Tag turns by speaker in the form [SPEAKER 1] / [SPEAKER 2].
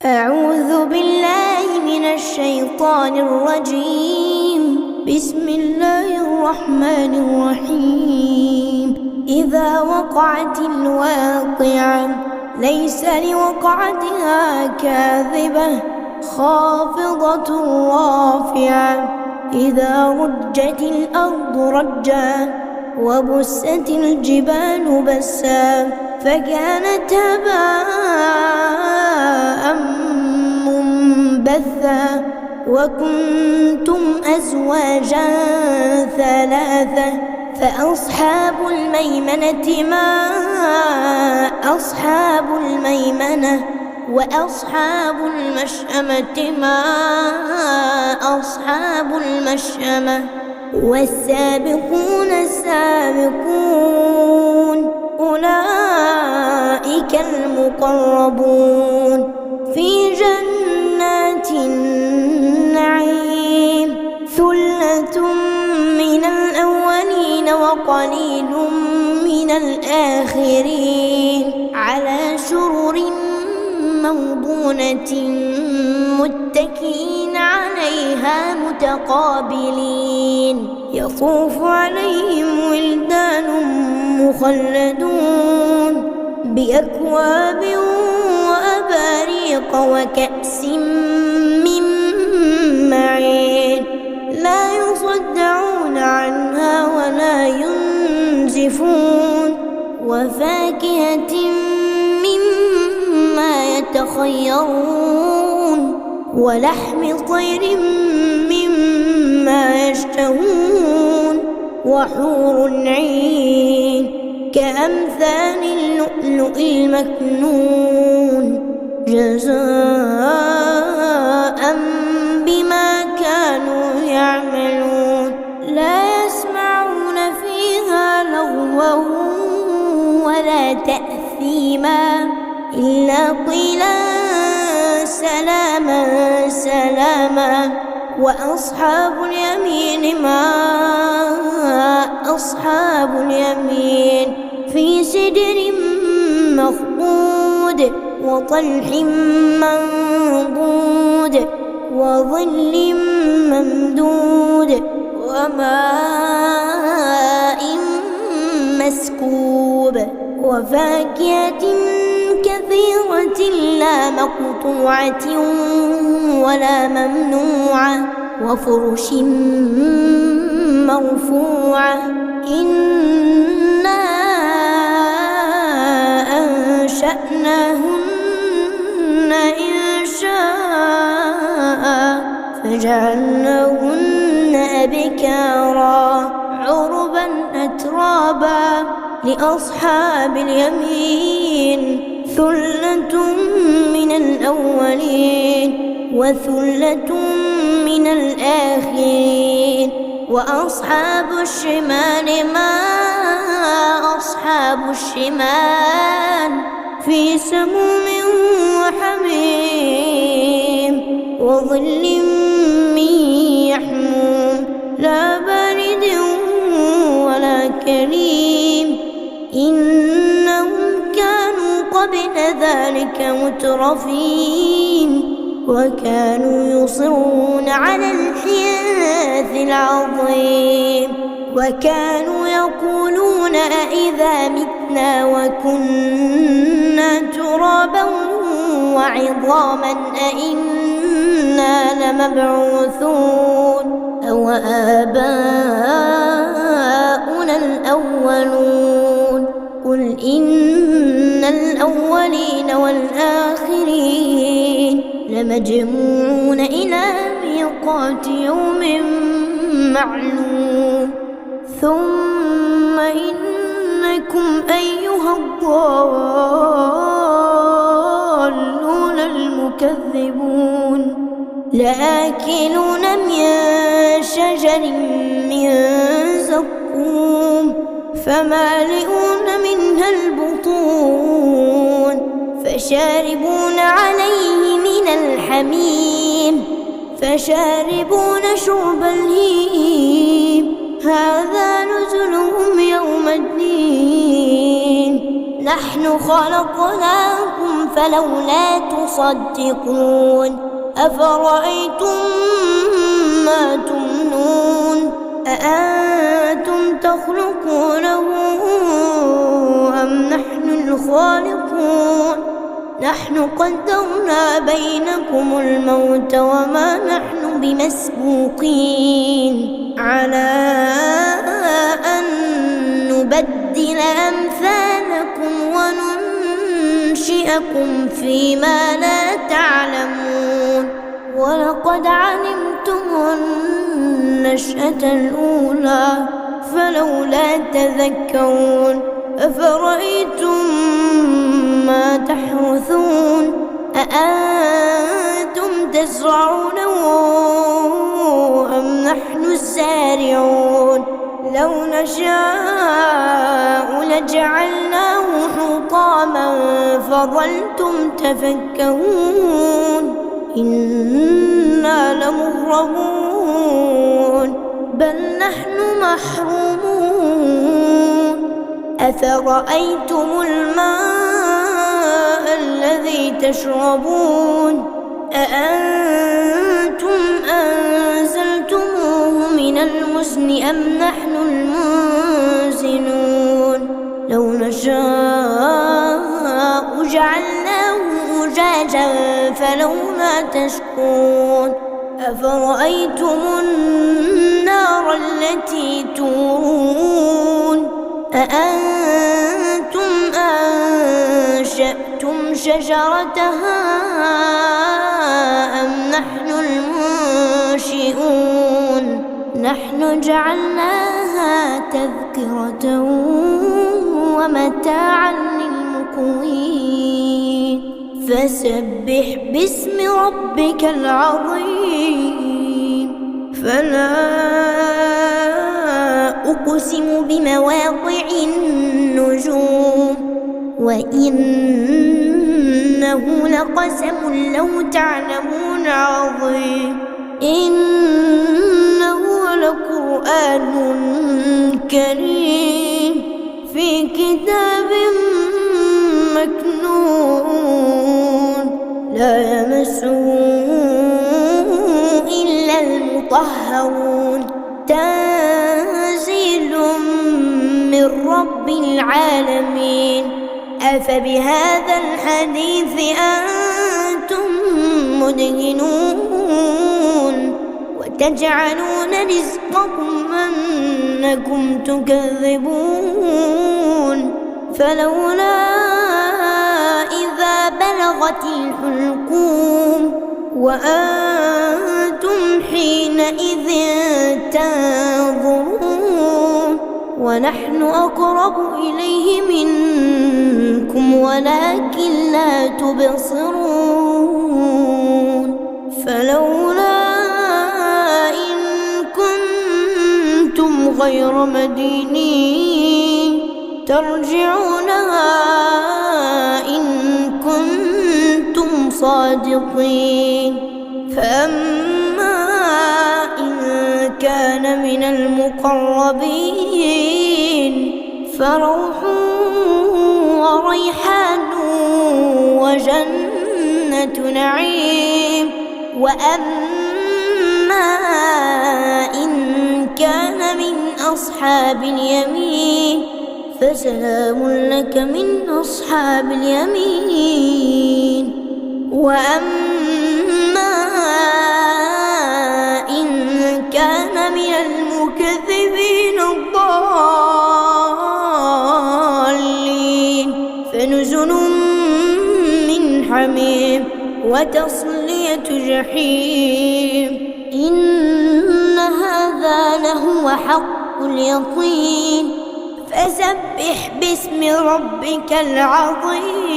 [SPEAKER 1] أعوذ بالله من الشيطان الرجيم. بسم الله الرحمن الرحيم. إذا وقعت الواقعة ليس لوقعتها كاذبة خافضة رافعة. إذا رجت الأرض رجا وبست الجبال بسا فكانت هباء منبثا وكنتم أزواجا ثلاثة فأصحاب الميمنة ما أصحاب الميمنة وأصحاب المشأمة ما أصحاب المشأمة والسابقون السابقون أولئك المقربون في جنات النعيم. ثلة من الأولين وقليل من الآخرين على سرر موضونة متكئين عليها متقابلين. يطوف عليهم ولدان مخلدون بأكواب وأباريق وكأس من معين لا يصدعون عنها ولا ينزفون وفاكهة مما يتخيرون ولحم طير مما يشتهون وحور عين كأمثال اللؤلؤ المكنون جزاء بما كانوا يعملون. لا يسمعون فيها لغوا ولا تأثيما إلا قيلا سلاما سلاما. وأصحاب اليمين ما أصحاب اليمين في سدر مخضود وطلح منضود وظل ممدود وماء مسكوب وفاكهة كثيرة لا مقطوعة ولا ممنوعة وفرش مرفوعة. إنا أنشأناهن إنشاء فجعلناهن أبكارا عربا أترابا لأصحاب اليمين. ثلة من الأولين وثلة من الآخرين. وأصحاب الشمال ما أصحاب الشمال في سموم وحميم وظل من يحموم لا بارد ولا كريم. إنهم كانوا قبل ذلك مترفين وكانوا يصرون على الحنث العظيم وكانوا يقولون أإذا متنا وكنا ترابا وعظاما أإنا لمبعوثون أو آباؤنا الأولون. قل إن الأولين والآخرين لمجموعون إلى ميقات يوم معلوم. ثم إنكم أيها الضالون المكذبون لآكلون من شجر من زقوم فمالئون منها البطون فشاربون عليه من الحميم فشاربون شرب الهيم هذا نزلهم يوم الدين. نحن خلقناكم فلولا تصدقون أفرأيتم ما تمنون أأنتم تخلقونه أم نحن الخالقون نحن قدرنا بينكم الموت وما نحن بمسبوقين على أن نبدل أمثالكم وننشئكم فيما لا تعلمون ولقد علمتم النشأة الأولى فلولا تذكرون أفرأيتم ما تحرثون أأنتم تزرعونه أم نحن الزارعون لو نشاء لجعلناه حطاما فظلتم تفكهون إنا لمغرمون بل نحن محرومون أفرأيتم الماء الذي تشربون أأنتم أنزلتموه من المزن أم نحن المنزلون لو نشاء جعلناه أجاجا فلولا تشكرون أفرأيتم النار التي تورون أأنتم أنشأتم شجرتها أم نحن المنشئون نحن جعلناها تذكرة ومتاعا للمقوين فسبح باسم ربك العظيم فلا أقسم بمواقع النجوم وإنه لقسم لو تعلمون عظيم إنه لقرآن كريم في كتاب مكنون لا يمسه إلا المطهرون تنزيل من رب العالمين أفبهذا الحديث أنتم مدهنون وتجعلون رزقكم أنكم تكذبون فلولا إذا بلغت الحلقوم وأنتم حينئذ تنظرون ونحن أقرب إليه منكم ولكن لا تبصرون فلولا إن كنتم غير مدينين ترجعونها إن كنتم صادقين فأما إن كان من المقربين فروح وريحان وجنة نعيم وأما إن كان من أصحاب اليمين فسلام لك من أصحاب اليمين وأما إن كان من المكذبين الضالين فنزل من حميم وتصلية جحيم إن هذا لهو حق اليقين فسبح باسم ربك العظيم